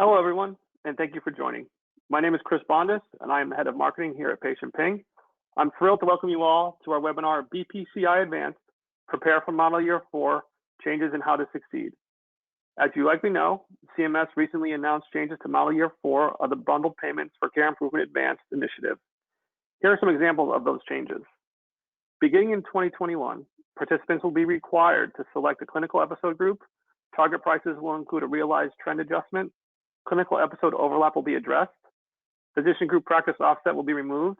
Hello, everyone, and thank you for joining. My name is Chris Bondis, and I am the head of marketing here at PatientPing. I'm thrilled to welcome you all to our webinar, BPCI-Advanced, Prepare for Model Year 4, Changes in How to Succeed. As you likely know, CMS recently announced changes to Model Year 4 of the Bundled Payments for Care Improvement Advanced initiative. Here are some examples of those changes. Beginning in 2021, participants will be required to select a clinical episode group. Target prices will include a realized trend adjustment. Clinical episode overlap will be addressed. Physician group practice offset will be removed,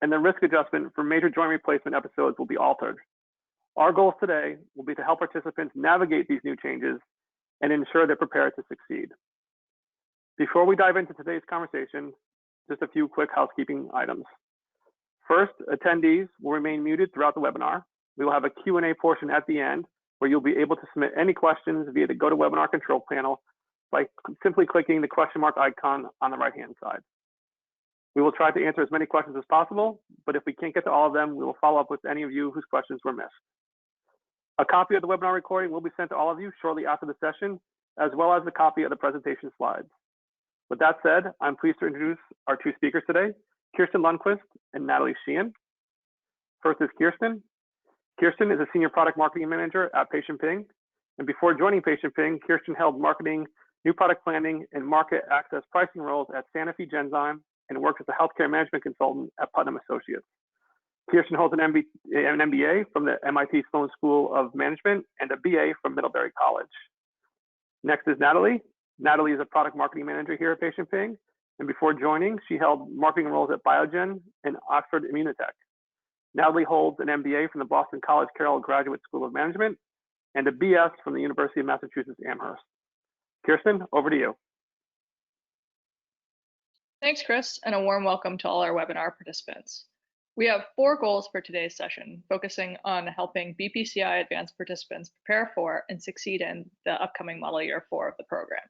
and the risk adjustment for major joint replacement episodes will be altered. Our goals today will be to help participants navigate these new changes and ensure they're prepared to succeed. Before we dive into today's conversation, just a few quick housekeeping items. First, attendees will remain muted throughout the webinar. We will have a Q&A portion at the end where you'll be able to submit any questions via the GoToWebinar control panel by simply clicking the question mark icon on the right-hand side. We will try to answer as many questions as possible, but if we can't get to all of them, we will follow up with any of you whose questions were missed. A copy of the webinar recording will be sent to all of you shortly after the session, as well as a copy of the presentation slides. With that said, I'm pleased to introduce our two speakers today, Kirsten Lundquist and Natalie Sheehan. First is Kirsten. Kirsten is a senior product marketing manager at PatientPing, and before joining PatientPing, Kirsten held marketing, new product planning, and market access pricing roles at Sanofi Genzyme and worked as a healthcare management consultant at Putnam Associates. Kirsten holds an MBA from the MIT Sloan School of Management and a BA from Middlebury College. Next is Natalie. Natalie is a product marketing manager here at PatientPing, and before joining, she held marketing roles at Biogen and Oxford Immunotech. Natalie holds an MBA from the Boston College Carroll Graduate School of Management and a BS from the University of Massachusetts Amherst. Kirsten, over to you. Thanks, Chris, and a warm welcome to all our webinar participants. We have 4 goals for today's session, focusing on helping BPCI Advanced participants prepare for and succeed in the upcoming Model Year 4 of the program.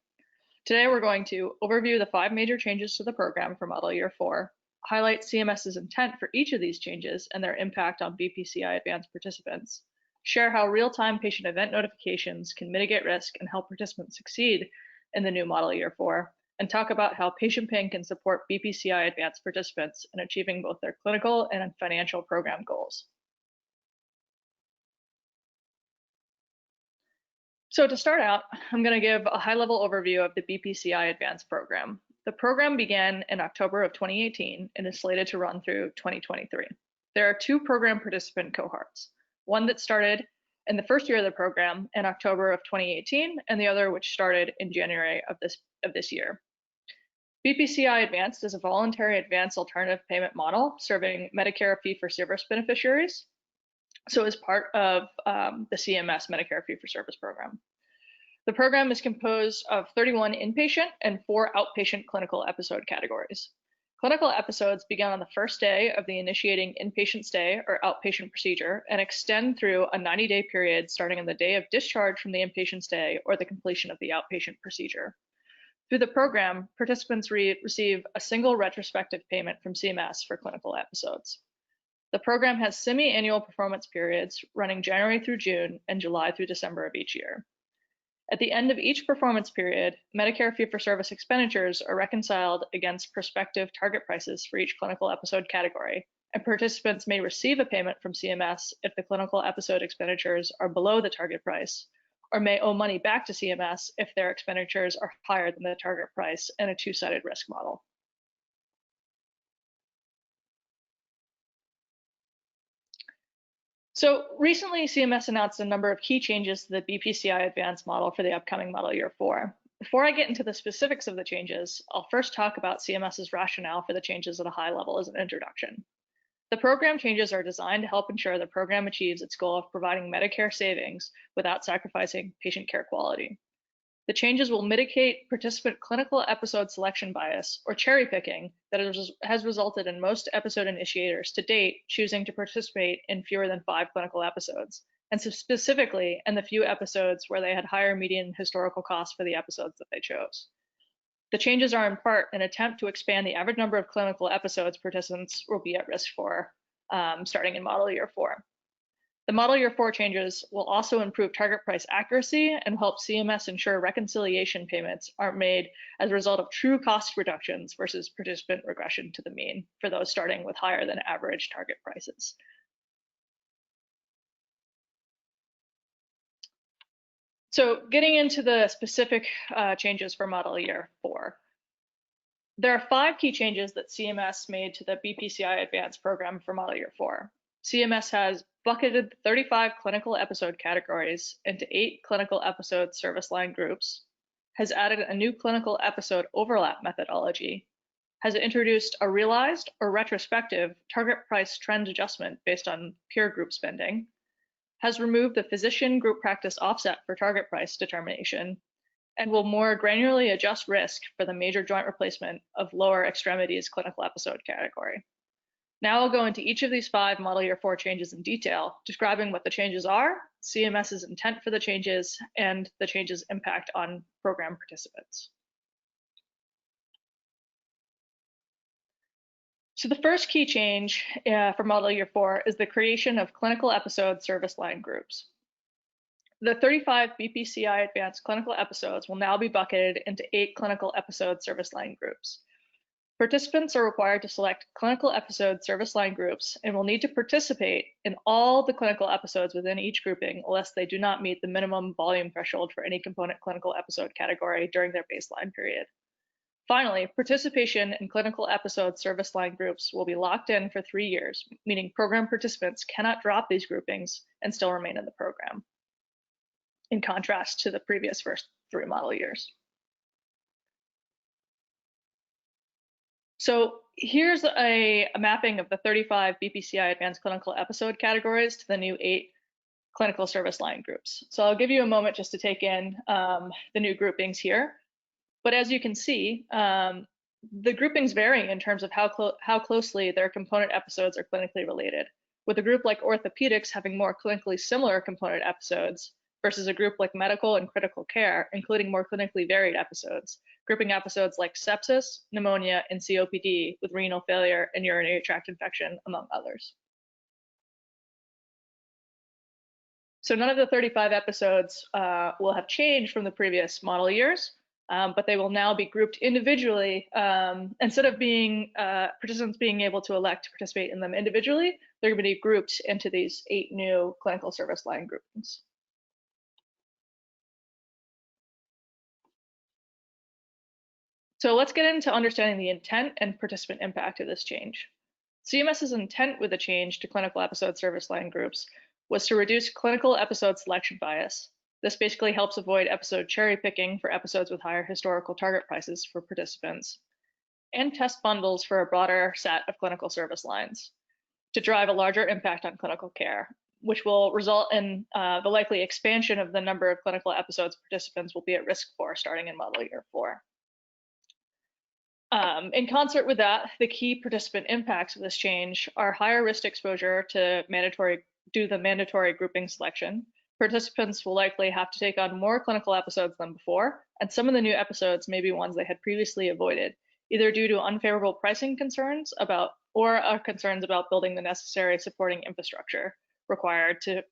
Today, we're going to overview the 5 major changes to the program for Model Year 4, highlight CMS's intent for each of these changes and their impact on BPCI Advanced participants, share how real-time patient event notifications can mitigate risk and help participants succeed in the new Model Year 4, and talk about how PatientPing can support BPCI Advanced participants in achieving both their clinical and financial program goals. So to start out, I'm going to give a high-level overview of the BPCI Advanced program. The program began in October of 2018 and is slated to run through 2023. There are 2 program participant cohorts, one that started in the first year of the program in October of 2018, and the other which started in January of this year. BPCI Advanced is a voluntary advanced alternative payment model serving Medicare fee-for-service beneficiaries, so as part of the CMS Medicare fee-for-service program. The program is composed of 31 inpatient and 4 outpatient clinical episode categories. Clinical episodes begin on the first day of the initiating inpatient stay or outpatient procedure and extend through a 90-day period starting on the day of discharge from the inpatient stay or the completion of the outpatient procedure. Through the program, participants receive a single retrospective payment from CMS for clinical episodes. The program has semi-annual performance periods running January through June and July through December of each year. At the end of each performance period, Medicare fee-for-service expenditures are reconciled against prospective target prices for each clinical episode category, and participants may receive a payment from CMS if the clinical episode expenditures are below the target price, or may owe money back to CMS if their expenditures are higher than the target price in a 2-sided risk model. So recently, CMS announced a number of key changes to the BPCI Advanced model for the upcoming Model Year 4. Before I get into the specifics of the changes, I'll first talk about CMS's rationale for the changes at a high level as an introduction. The program changes are designed to help ensure the program achieves its goal of providing Medicare savings without sacrificing patient care quality. The changes will mitigate participant clinical episode selection bias, or cherry picking, that has resulted in most episode initiators to date choosing to participate in fewer than 5 clinical episodes, and specifically in the few episodes where they had higher median historical costs for the episodes that they chose. The changes are in part an attempt to expand the average number of clinical episodes participants will be at risk for starting in Model Year 4. The Model Year 4 changes will also improve target price accuracy and help CMS ensure reconciliation payments aren't made as a result of true cost reductions versus participant regression to the mean for those starting with higher than average target prices. So getting into the specific changes for Model Year 4. There are 5 key changes that CMS made to the BPCI-Advanced program for Model Year 4. CMS has bucketed 35 clinical episode categories into 8 clinical episode service line groups, has added a new clinical episode overlap methodology, has introduced a realized or retrospective target price trend adjustment based on peer group spending, has removed the physician group practice offset for target price determination, and will more granularly adjust risk for the major joint replacement of lower extremities clinical episode category. Now I'll go into each of these 5 Model Year 4 changes in detail, describing what the changes are, CMS's intent for the changes, and the changes' impact on program participants. So the first key change for Model Year 4 is the creation of clinical episode service line groups. The 35 BPCI-Advanced clinical episodes will now be bucketed into 8 clinical episode service line groups. Participants are required to select clinical episode service line groups and will need to participate in all the clinical episodes within each grouping unless they do not meet the minimum volume threshold for any component clinical episode category during their baseline period. Finally, participation in clinical episode service line groups will be locked in for 3 years, meaning program participants cannot drop these groupings and still remain in the program, in contrast to the previous first 3 model years. So here's a mapping of the 35 BPCI Advanced clinical episode categories to the new 8 clinical service line groups. So I'll give you a moment just to take in the new groupings here. But as you can see, the groupings vary in terms of how closely their component episodes are clinically related, with a group like orthopedics having more clinically similar component episodes versus a group like medical and critical care, including more clinically varied episodes, grouping episodes like sepsis, pneumonia, and COPD with renal failure and urinary tract infection, among others. So none of the 35 episodes will have changed from the previous model years, but they will now be grouped individually. Instead of participants being able to elect to participate in them individually, they're going to be grouped into these 8 new clinical service line groupings. So let's get into understanding the intent and participant impact of this change. CMS's intent with the change to clinical episode service line groups was to reduce clinical episode selection bias. This basically helps avoid episode cherry picking for episodes with higher historical target prices for participants, and test bundles for a broader set of clinical service lines to drive a larger impact on clinical care, which will result in the likely expansion of the number of clinical episodes participants will be at risk for starting in model year 4. In concert with that, the key participant impacts of this change are higher risk exposure to due to the mandatory grouping selection. Participants will likely have to take on more clinical episodes than before, and some of the new episodes may be ones they had previously avoided, either due to unfavorable pricing concerns or concerns about building the necessary supporting infrastructure required to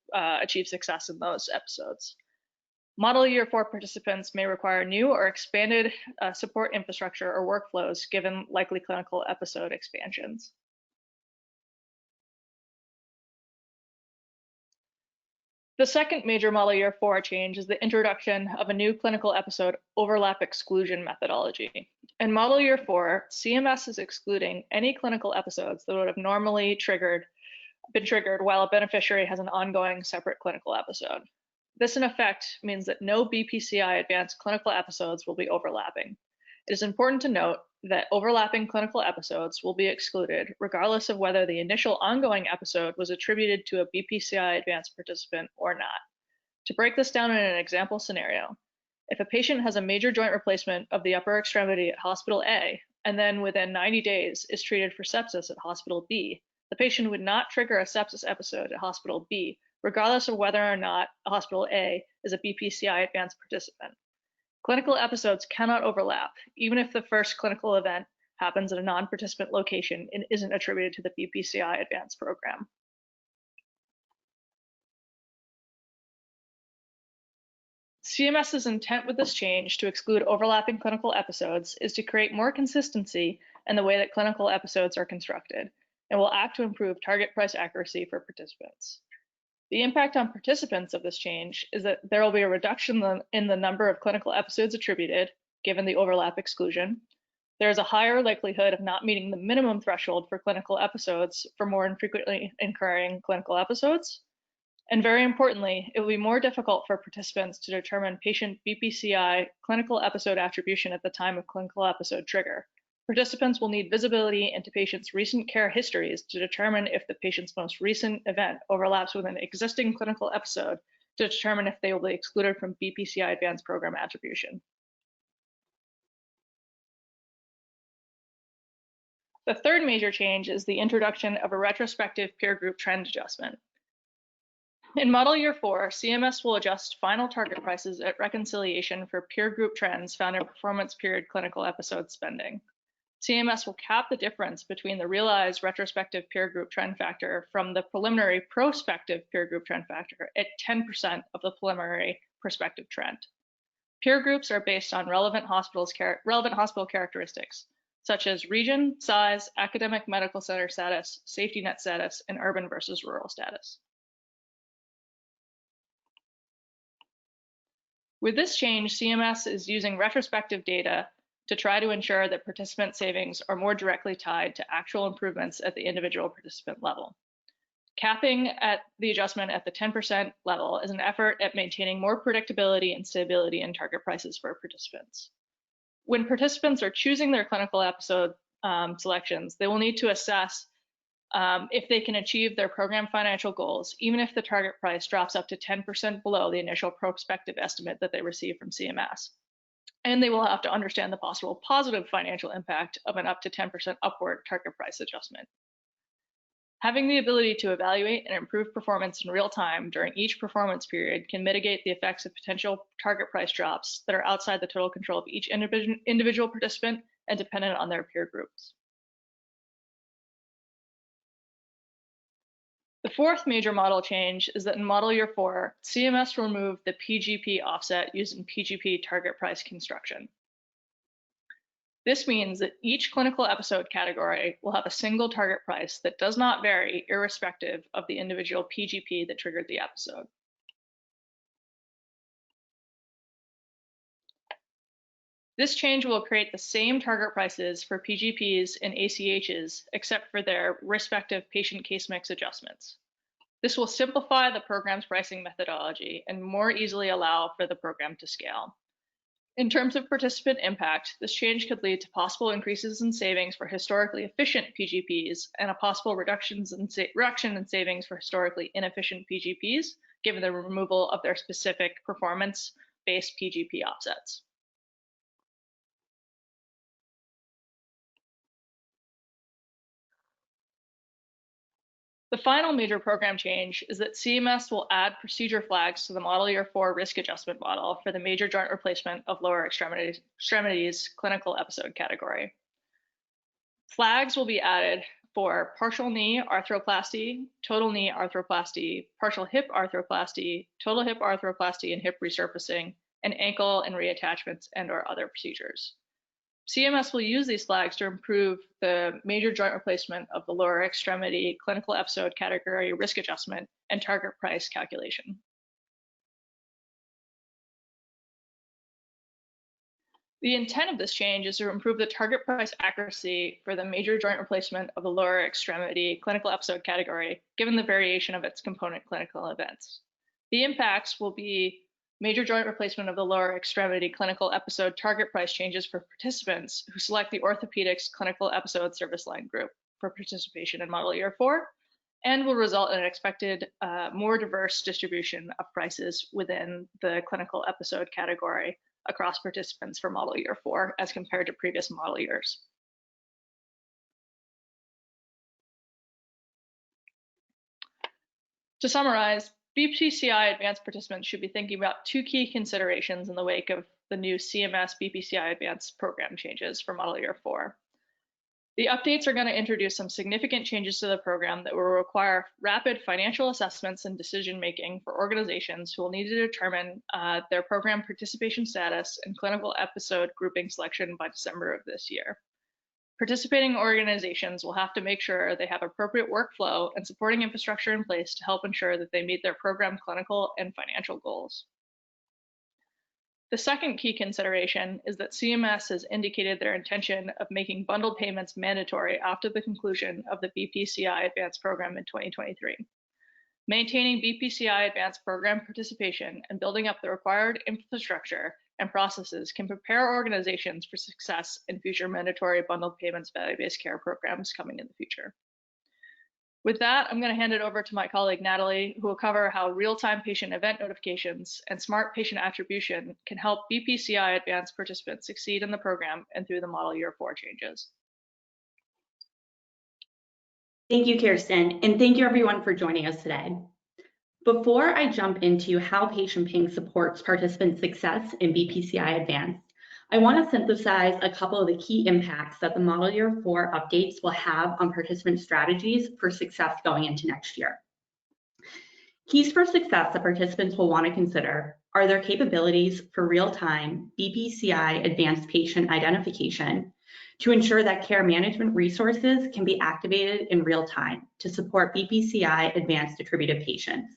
achieve success in those episodes. Model year 4 participants may require new or expanded support infrastructure or workflows given likely clinical episode expansions. The second major model year 4 change is the introduction of a new clinical episode overlap exclusion methodology. In model year 4, CMS is excluding any clinical episodes that would have normally been triggered while a beneficiary has an ongoing separate clinical episode. This in effect means that no BPCI Advanced clinical episodes will be overlapping. It is important to note that overlapping clinical episodes will be excluded regardless of whether the initial ongoing episode was attributed to a BPCI Advanced participant or not. To break this down in an example scenario, if a patient has a major joint replacement of the upper extremity at hospital A and then within 90 days is treated for sepsis at hospital B, the patient would not trigger a sepsis episode at hospital B regardless of whether or not hospital A is a BPCI Advanced participant. Clinical episodes cannot overlap, even if the first clinical event happens at a non-participant location and isn't attributed to the BPCI Advanced program. CMS's intent with this change to exclude overlapping clinical episodes is to create more consistency in the way that clinical episodes are constructed, and will act to improve target price accuracy for participants. The impact on participants of this change is that there will be a reduction in the number of clinical episodes attributed, given the overlap exclusion. There is a higher likelihood of not meeting the minimum threshold for clinical episodes for more infrequently occurring clinical episodes. And very importantly, it will be more difficult for participants to determine patient BPCI clinical episode attribution at the time of clinical episode trigger. Participants will need visibility into patients' recent care histories to determine if the patient's most recent event overlaps with an existing clinical episode to determine if they will be excluded from BPCI-Advanced program attribution. The third major change is the introduction of a retrospective peer group trend adjustment. In Model Year 4, CMS will adjust final target prices at reconciliation for peer group trends found in performance period clinical episode spending. CMS will cap the difference between the realized retrospective peer group trend factor from the preliminary prospective peer group trend factor at 10% of the preliminary prospective trend. Peer groups are based on relevant hospital characteristics, such as region, size, academic medical center status, safety net status, and urban versus rural status. With this change, CMS is using retrospective data to try to ensure that participant savings are more directly tied to actual improvements at the individual participant level. Capping at the adjustment at the 10% level is an effort at maintaining more predictability and stability in target prices for participants. When participants are choosing their clinical episode selections, they will need to assess if they can achieve their program financial goals, even if the target price drops up to 10% below the initial prospective estimate that they receive from CMS. And they will have to understand the possible positive financial impact of an up to 10% upward target price adjustment. Having the ability to evaluate and improve performance in real time during each performance period can mitigate the effects of potential target price drops that are outside the total control of each individual participant and dependent on their peer groups. The fourth major model change is that in Model Year 4, CMS will remove the PGP offset used in PGP target price construction. This means that each clinical episode category will have a single target price that does not vary irrespective of the individual PGP that triggered the episode. This change will create the same target prices for PGPs and ACHs, except for their respective patient case mix adjustments. This will simplify the program's pricing methodology and more easily allow for the program to scale. In terms of participant impact, this change could lead to possible increases in savings for historically efficient PGPs and a possible reduction in savings for historically inefficient PGPs, given the removal of their specific performance-based PGP offsets. The final major program change is that CMS will add procedure flags to the Model Year 4 risk adjustment model for the major joint replacement of lower extremities clinical episode category. Flags will be added for partial knee arthroplasty, total knee arthroplasty, partial hip arthroplasty, total hip arthroplasty and hip resurfacing, and ankle and reattachments and/or other procedures. CMS will use these flags to improve the major joint replacement of the lower extremity clinical episode category risk adjustment and target price calculation. The intent of this change is to improve the target price accuracy for the major joint replacement of the lower extremity clinical episode category, given the variation of its component clinical events. The impacts will be major joint replacement of the lower extremity clinical episode target price changes for participants who select the orthopedics clinical episode service line group for participation in Model Year 4, and will result in an expected more diverse distribution of prices within the clinical episode category across participants for Model Year 4 as compared to previous model years. To summarize, BPCI-Advanced participants should be thinking about two key considerations in the wake of the new CMS BPCI-Advanced program changes for Model Year 4. The updates are going to introduce some significant changes to the program that will require rapid financial assessments and decision-making for organizations who will need to determine their program participation status and clinical episode grouping selection by December of this year. Participating organizations will have to make sure they have appropriate workflow and supporting infrastructure in place to help ensure that they meet their program clinical and financial goals. The second key consideration is that CMS has indicated their intention of making bundled payments mandatory after the conclusion of the BPCI-Advanced program in 2023. Maintaining BPCI-Advanced program participation and building up the required infrastructure and processes can prepare organizations for success in future mandatory bundled payments value-based care programs coming in the future. With that, I'm going to hand it over to my colleague Natalie, who will cover how real-time patient event notifications and smart patient attribution can help BPCI-Advanced participants succeed in the program and through the Model Year 4 changes. Thank you, Kirsten, and thank you everyone for joining us today. Before I jump into how PatientPing supports participant success in BPCI-Advanced, I want to synthesize a couple of the key impacts that the Model Year 4 updates will have on participant strategies for success going into next year. Keys for success that participants will want to consider are their capabilities for real-time BPCI-Advanced patient identification to ensure that care management resources can be activated in real time to support BPCI-Advanced attributed patients.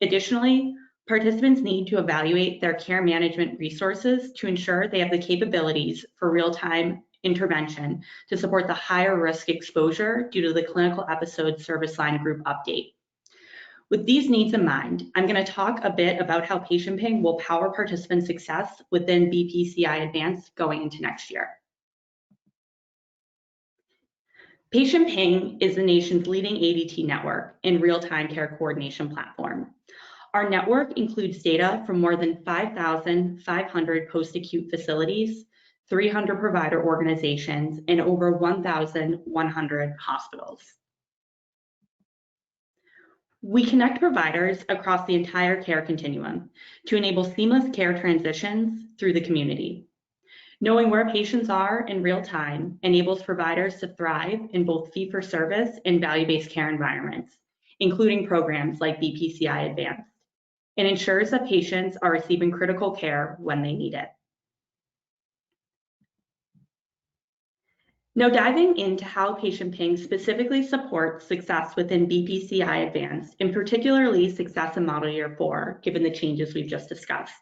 Additionally, participants need to evaluate their care management resources to ensure they have the capabilities for real-time intervention to support the higher risk exposure due to the clinical episode service line group update. With these needs in mind, I'm going to talk a bit about how PatientPing will power participant success within BPCI-Advanced going into next year. PatientPing is the nation's leading ADT network and real-time care coordination platform. Our network includes data from more than 5,500 post-acute facilities, 300 provider organizations, and over 1,100 hospitals. We connect providers across the entire care continuum to enable seamless care transitions through the community. Knowing where patients are in real time enables providers to thrive in both fee-for-service and value-based care environments, including programs like BPCI-Advanced, and ensures that patients are receiving critical care when they need it. Now, diving into how PatientPing specifically supports success within BPCI-Advanced, and particularly success in Model Year 4, given the changes we've just discussed.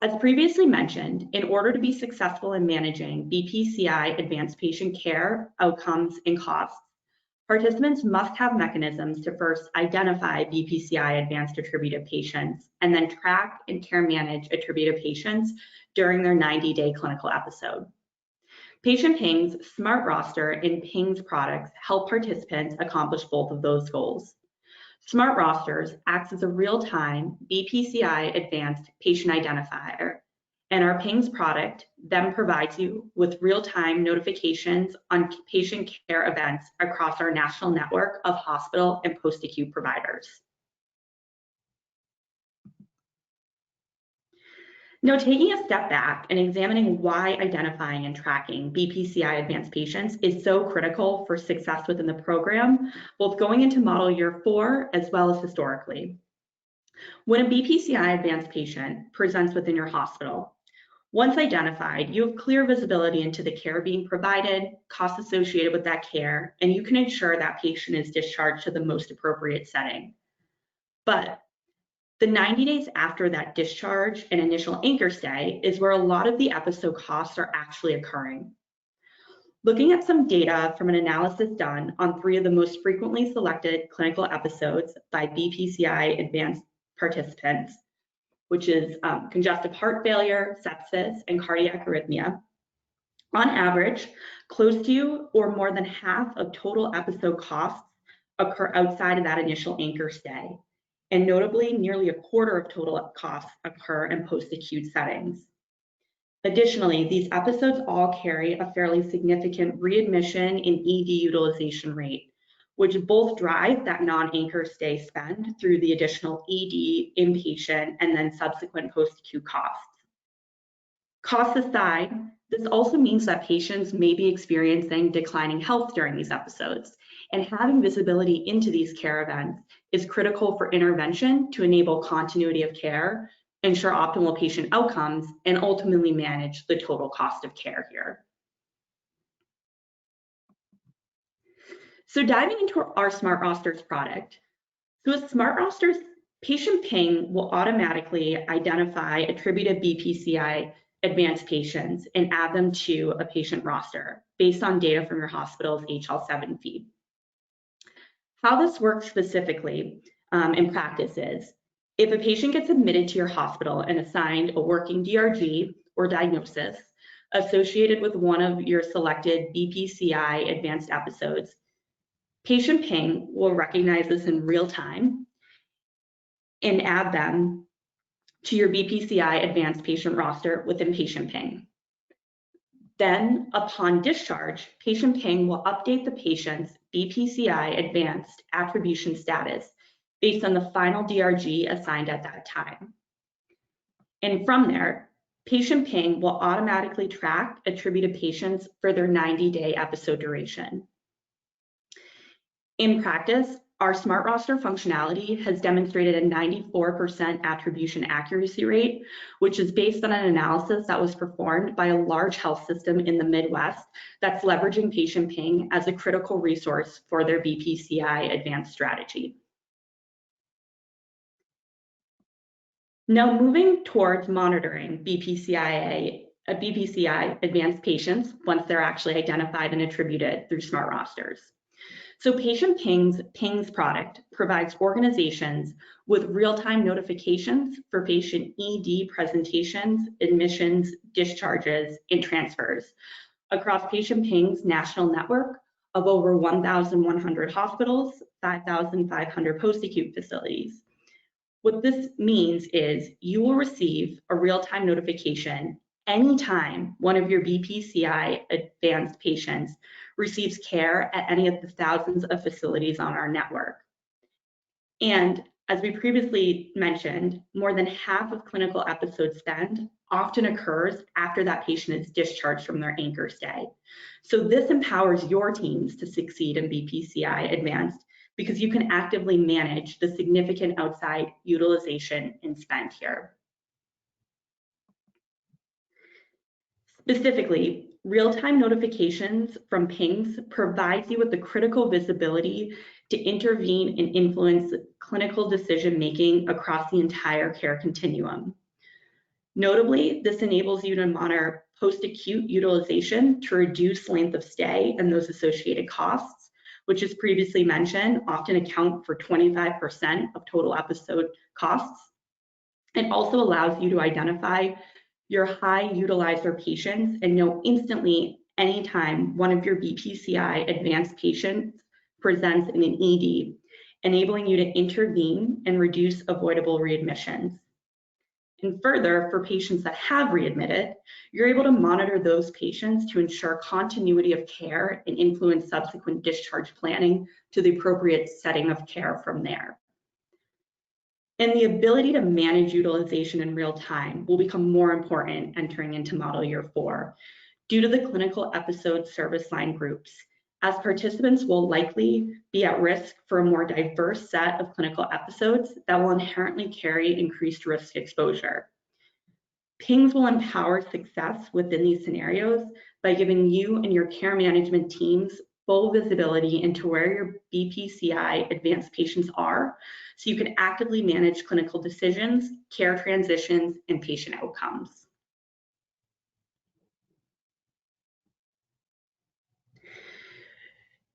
As previously mentioned, in order to be successful in managing BPCI-Advanced patient care, outcomes, and costs, participants must have mechanisms to first identify BPCI-Advanced attributed patients and then track and care manage attributed patients during their 90-day clinical episode. PatientPing's Smart Roster and Ping's products help participants accomplish both of those goals. Smart Rosters acts as a real-time BPCI-Advanced patient identifier, and our Ping's product then provides you with real-time notifications on patient care events across our national network of hospital and post-acute providers. Now, taking a step back and examining why identifying and tracking BPCI-Advanced patients is so critical for success within the program, both going into Model Year 4 as well as historically. When a BPCI-Advanced patient presents within your hospital, once identified, you have clear visibility into the care being provided, costs associated with that care, and you can ensure that patient is discharged to the most appropriate setting. But the 90 days after that discharge and initial anchor stay is where a lot of the episode costs are actually occurring. Looking at some data from an analysis done on 3 of the most frequently selected clinical episodes by BPCI-Advanced participants, which is congestive heart failure, sepsis, and cardiac arrhythmia, on average, close to or more than half of total episode costs occur outside of that initial anchor stay. And notably, nearly a quarter of total costs occur in post-acute settings. Additionally, these episodes all carry a fairly significant readmission and ED utilization rate, which both drive that non-anchor stay spend through the additional ED, inpatient, and then subsequent post-acute costs. Costs aside, This also means that patients may be experiencing declining health during these episodes, and having visibility into these care events is critical for intervention to enable continuity of care, ensure optimal patient outcomes, and ultimately manage the total cost of care here. So diving into our Smart Rosters product. So with Smart Rosters, PatientPing will automatically identify attributed BPCI-Advanced patients and add them to a patient roster based on data from your hospital's HL7 feed. How this works specifically in practice is, if a patient gets admitted to your hospital and assigned a working DRG or diagnosis associated with one of your selected BPCI-Advanced episodes, PatientPing will recognize this in real time and add them to your BPCI-Advanced patient roster within PatientPing. Then, upon discharge, PatientPing will update the patient's BPCI-Advanced attribution status based on the final DRG assigned at that time. And from there, PatientPing will automatically track attributed patients for their 90-day episode duration. In practice, our Smart Roster functionality has demonstrated a 94% attribution accuracy rate, which is based on an analysis that was performed by a large health system in the Midwest that's leveraging PatientPing as a critical resource for their BPCI-Advanced strategy. Now moving towards monitoring BPCI-Advanced patients once they're actually identified and attributed through Smart Rosters. So PatientPing's product provides organizations with real-time notifications for patient ED presentations, admissions, discharges, and transfers across PatientPing's national network of over 1,100 hospitals, 5,500 post-acute facilities. What this means is you will receive a real-time notification anytime one of your BPCI-Advanced patients receives care at any of the thousands of facilities on our network. And as we previously mentioned, more than half of clinical episode spend often occurs after that patient is discharged from their anchor stay. So this empowers your teams to succeed in BPCI-Advanced because you can actively manage the significant outside utilization and spend here. Specifically, real-time notifications from pings provides you with the critical visibility to intervene and influence clinical decision-making across the entire care continuum. Notably, this enables you to monitor post-acute utilization to reduce length of stay and those associated costs, which as previously mentioned, often account for 25% of total episode costs. It also allows you to identify your high utilizer patients and know instantly anytime one of your BPCI-Advanced patients presents in an ED, enabling you to intervene and reduce avoidable readmissions. And further, for patients that have readmitted, you're able to monitor those patients to ensure continuity of care and influence subsequent discharge planning to the appropriate setting of care from there. And the ability to manage utilization in real time will become more important entering into model year 4 due to the clinical episode service line groups, as participants will likely be at risk for a more diverse set of clinical episodes that will inherently carry increased risk exposure. Pings will empower success within these scenarios by giving you and your care management teams full visibility into where your BPCI-Advanced patients are, so you can actively manage clinical decisions, care transitions, and patient outcomes.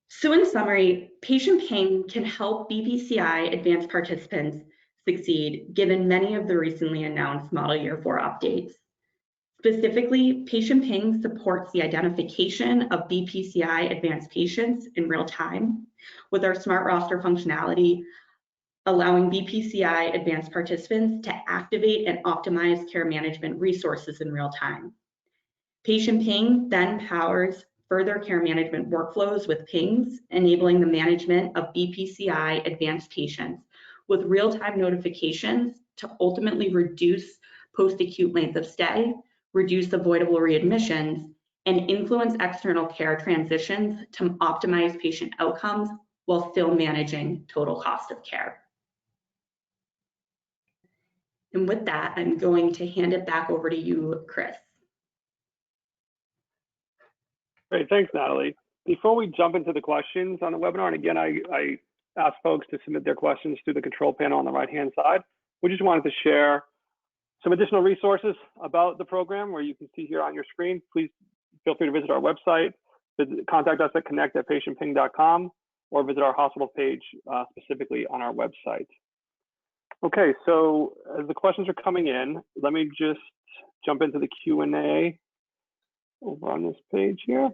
So in summary, PatientPing can help BPCI-Advanced participants succeed given many of the recently announced Model Year 4 updates. Specifically, PatientPing supports the identification of BPCI-Advanced patients in real time with our Smart Roster functionality, allowing BPCI-Advanced participants to activate and optimize care management resources in real time. PatientPing then powers further care management workflows with pings, enabling the management of BPCI-Advanced patients with real-time notifications to ultimately reduce post-acute length of stay, reduce avoidable readmissions, and influence external care transitions to optimize patient outcomes while still managing total cost of care. And with that, I'm going to hand it back over to you, Chris. Great, thanks, Natalie. Before we jump into the questions on the webinar, and again, I ask folks to submit their questions through the control panel on the right-hand side. We just wanted to share some additional resources about the program where you can see here on your screen. Please feel free to visit our website, contact us at connect@patientping.com, or visit our hospital page specifically on our website. Okay, so as the questions are coming in, let me just jump into the Q&A over on this page here.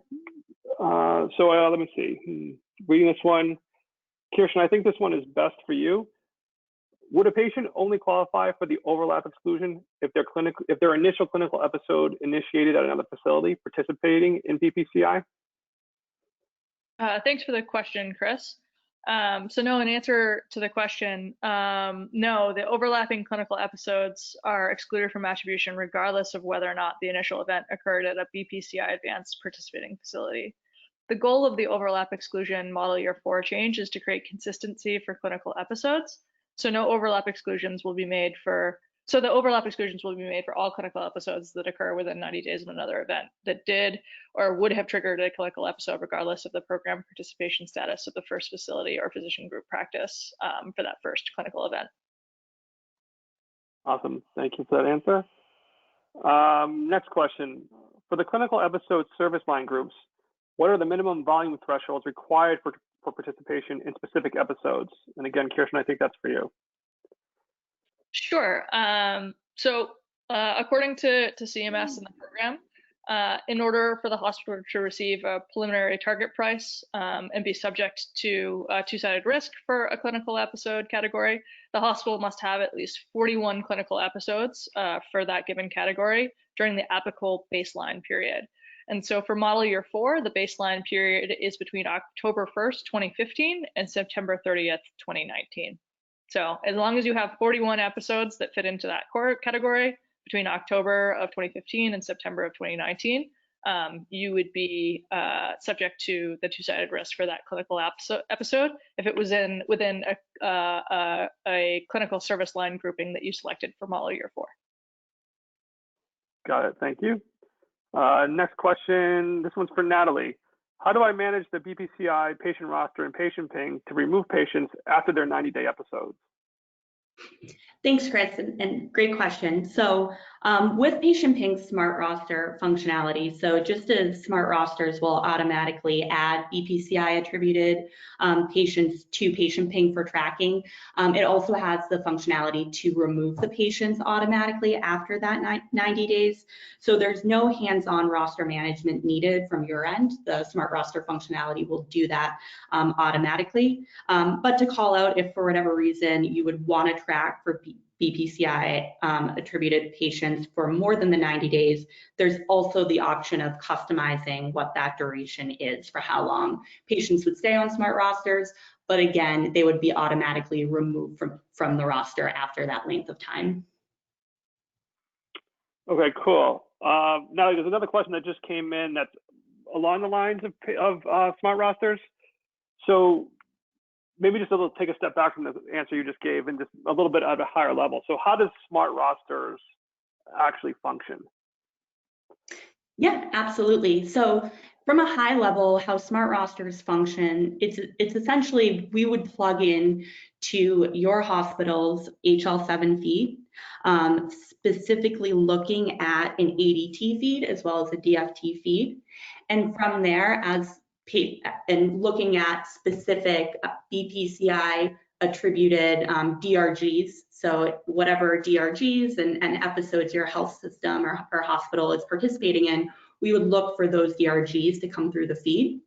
Let me see, reading this one. Kirsten, I think this one is best for you. Would a patient only qualify for the overlap exclusion if their initial clinical episode initiated at another facility participating in BPCI? Thanks for the question, Chris. So no, in answer to the question, no, the overlapping clinical episodes are excluded from attribution regardless of whether or not the initial event occurred at a BPCI-Advanced participating facility. The goal of the overlap exclusion model year 4 change is to create consistency for clinical episodes. So no overlap exclusions will be made for, so the overlap exclusions will be made for all clinical episodes that occur within 90 days of another event that did or would have triggered a clinical episode regardless of the program participation status of the first facility or physician group practice for that first clinical event. Awesome, thank you for that answer. Next question. For the clinical episode service line groups, what are the minimum volume thresholds required for participation in specific episodes? And again, Kirsten, I think that's for you. Sure. According to CMS and the program, in order for the hospital to receive a preliminary target price and be subject to two-sided risk for a clinical episode category, the hospital must have at least 41 clinical episodes for that given category during the applicable baseline period. And so for model year 4, the baseline period is between October 1st, 2015 and September 30th, 2019. So as long as you have 41 episodes that fit into that core category between October of 2015 and September of 2019, you would be subject to the two-sided risk for that clinical episode if it was within a clinical service line grouping that you selected for model year 4. Got it, thank you. Next question, this one's for Natalie. How do I manage the BPCI patient roster and PatientPing to remove patients after their 90-day episodes? Thanks, Chris, and great question. So with PatientPing's Smart Roster functionality, so just as Smart Rosters will automatically add BPCI attributed patients to PatientPing for tracking, it also has the functionality to remove the patients automatically after that 90 days. So there's no hands-on roster management needed from your end. The Smart Roster functionality will do that automatically. But to call out if for whatever reason you would want to track for BPCI attributed patients for more than the 90 days, there's also the option of customizing what that duration is for how long patients would stay on Smart Rosters, but again, they would be automatically removed from the roster after that length of time. Okay, cool. Now there's another question that just came in that's along the lines of Smart Rosters. So maybe just take a step back from the answer you just gave and just a little bit at a higher level. So how does Smart Rosters actually function? Yeah, absolutely. So from a high level, how Smart Rosters function, it's essentially we would plug in to your hospital's HL7 feed, specifically looking at an ADT feed as well as a DFT feed. And from there, and looking at specific BPCI attributed DRGs, so whatever DRGs and episodes your health system or hospital is participating in, we would look for those DRGs to come through the feed.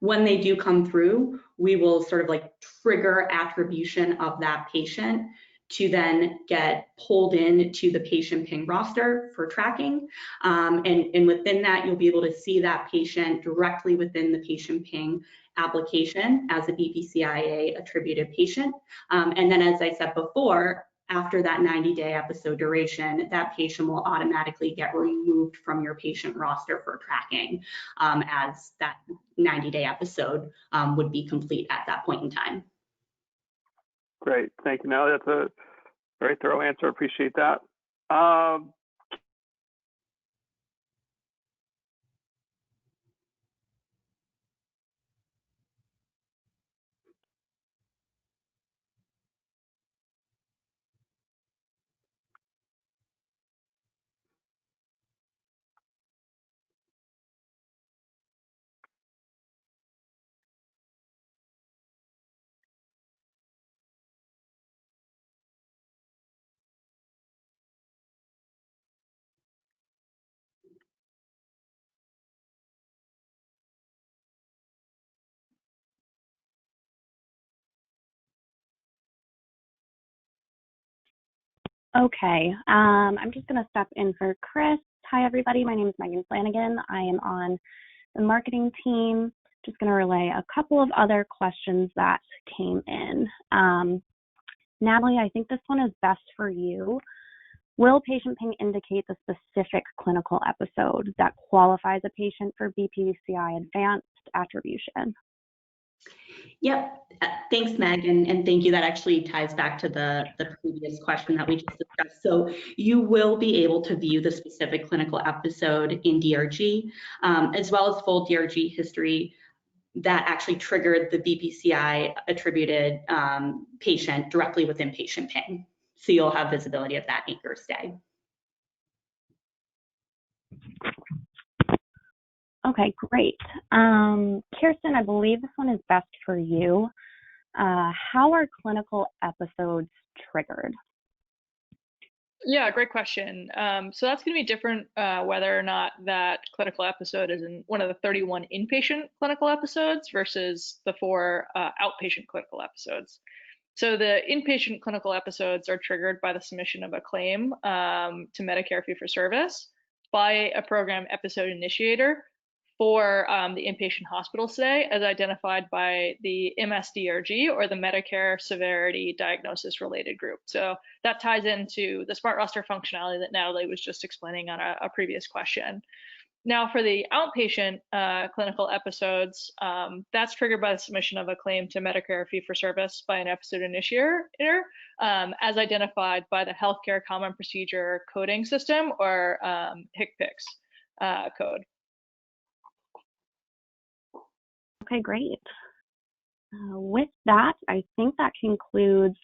When they do come through, we will sort of like trigger attribution of that patient to then get pulled in to the PatientPing roster for tracking. And within that, you'll be able to see that patient directly within the PatientPing application as a BPCIA attributed patient. And then as I said before, after that 90-day episode duration, that patient will automatically get removed from your patient roster for tracking, as that 90-day episode would be complete at that point in time. Great, thank you, Natalie. That's a very thorough answer. Appreciate that. Okay, I'm just going to step in for Chris. Hi, everybody. My name is Megan Flanagan. I am on the marketing team. Just going to relay a couple of other questions that came in. Natalie, I think this one is best for you. Will PatientPing indicate the specific clinical episode that qualifies a patient for BPCI-Advanced attribution? Yep, thanks, Meg, and thank you. That actually ties back to the previous question that we just discussed. So you will be able to view the specific clinical episode in DRG, as well as full DRG history that actually triggered the BPCI attributed patient directly within PatientPing. So you'll have visibility of that anchor stay. Okay, great. Kirsten, I believe this one is best for you. How are clinical episodes triggered? Yeah, great question. So that's going to be different whether or not that clinical episode is in one of the 31 inpatient clinical episodes versus the 4 outpatient clinical episodes. So the inpatient clinical episodes are triggered by the submission of a claim to Medicare fee-for-service by a program episode initiator for the inpatient hospital stay as identified by the MSDRG, or the Medicare Severity Diagnosis Related Group. So that ties into the Smart Roster functionality that Natalie was just explaining on a previous question. Now for the outpatient clinical episodes, that's triggered by the submission of a claim to Medicare fee-for-service by an episode initiator as identified by the Healthcare Common Procedure Coding System, or HCPCS code. Okay, great. With that, I think that concludes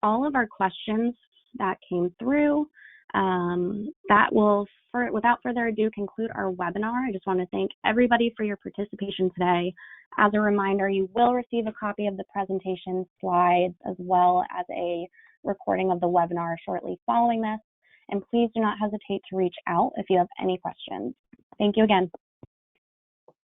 all of our questions that came through. That will, without further ado, conclude our webinar. I just want to thank everybody for your participation today. As a reminder, you will receive a copy of the presentation slides as well as a recording of the webinar shortly following this. And please do not hesitate to reach out if you have any questions. Thank you again.